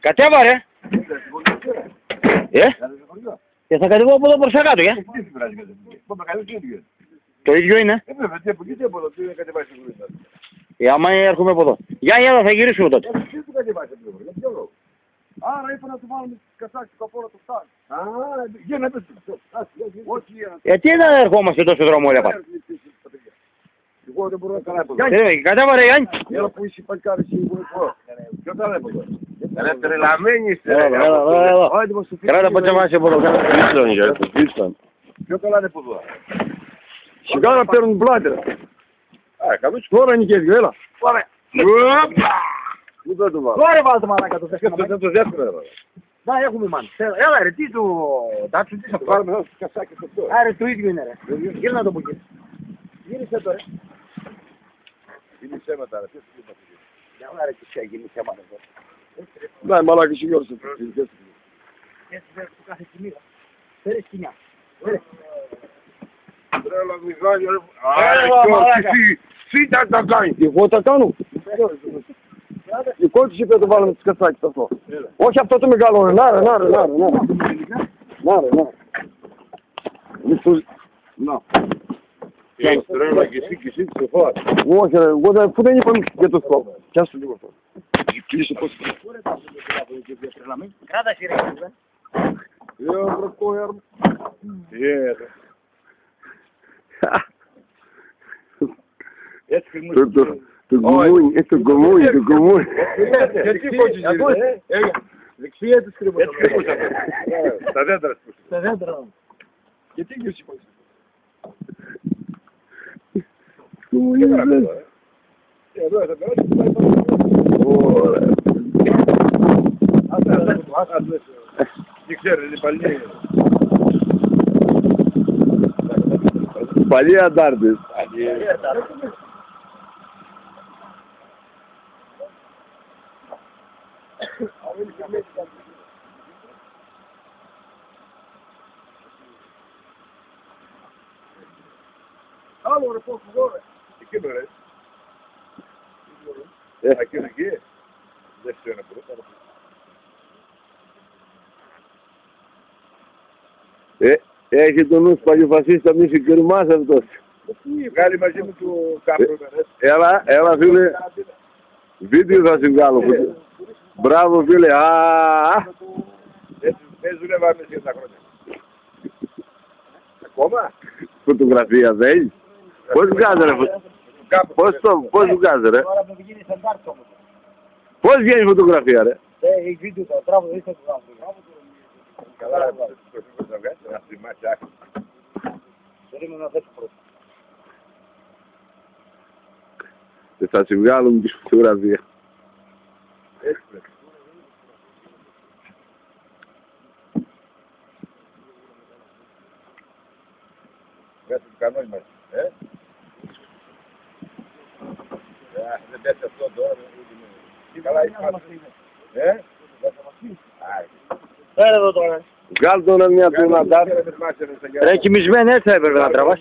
Κατέβα ρε. Και θα κατεβώ από εδώ προς τα κάτω, Το ίδιο είναι. Άμα έρχομαι από εδώ. Για, θα γυρίσουμε τότε. Άρα είπα να του βάλουμε κατσάκι στο φόρο του φτάνει. Για να πες. Τι δεν ερχόμαστε τόσο δρόμο, έλεγα. Εγώ δεν μπορώ να κάνω. Κατέβα ρε Γιάννη. Έλα που είσαι παλικάρι σίγουρο. Ποιο θα λέει εδώ. Ρε τρελαμένοι είστε. Έλα. Κράτα από τσαμάσι από εδώ. Ποιο καλά είναι από εδώ. Σιγά να παίρνουν πλάτη. Τώρα είναι και έτσι, έλα. Πάμε. Πού θα το βάλω. Ωραία βάλτε μαλάκα το Δεν το δεύτερο. Να έχουμε μάνα. Έλα ρε, τι του τάτσου, τι θα πάρουμε εδώ στο κασάκι αυτό. Άρα το ίδιο είναι ρε. Γύρνα το από εκεί. Γύρισε το ρε. Γύρισε μετά ρε. Για να ρε τι σε γύρισε μάνα εδώ. Ναι, μαλάκα σιγιώσε. Έτσι δεν του κάθε κοιμήρα. Φέρε σκηνιά. Τρέλα μηχάνιο ρε. Σίτα τα κάνει. Εγώ τα κάνω. Η κόρη της είπε να το βάλουμε στις κατσάκες αυτό. Όχι αυτό το μεγάλο, να ρε. Να. Έχεις τρέλα και εσύ το φάω. Όχι ρε, εγώ που δεν είπαμε για το σκόπ. Πιάσου λίγο αυτό. Κλείσε πώς. Κράτα εσύ ρε. Το κομμούνι. Γιατί хочεις ρε. Δεξιά της κρύβοντας. Στα δέντρα. Στα δέντρα. Γιατί γύρω хочεις. Εδώ θα περάσει. Ωραία. Τι ξέρεις, είναι παλιοί. Παλιοί αντάρτες. Άλλο ρε πώς τώρα. Εκεί το ρε. Εκεί. Δεν ξέρω να πω. Έχει τον νους παλιοφασίστα μη συγκριμάς αυτός. Βγάλει μαζί μου του κάπου. Έλα φίλε. Βίντεο θα σου βγάλω. Μπράβο φίλε. Δεν δουλεύαμε για τα χρόνια. Ακόμα. Φωτογραφία δεν. Πώς βγάζει ρε. Πώς βγάζει ρε. Πώς βγαίνει η φωτογραφία ρε. Έχει βίντεο το τράβο, δεν θα το τράβο. Καλά, να θυμάσαι άκρη. Περίμενα να δέσω πρώτα. Θα σου βγάλουν τη φωτογραφία. Έτσι πρέπει. Βγάζει το κανόνι μας. Δεν πέσει αυτό τώρα. Καλά είσαι. Πέρα εδώ τώρα. Βγάλ' τον μια του να τάρει. Ρε κοιμισμένη έτσι έπρεπε να τραβάς.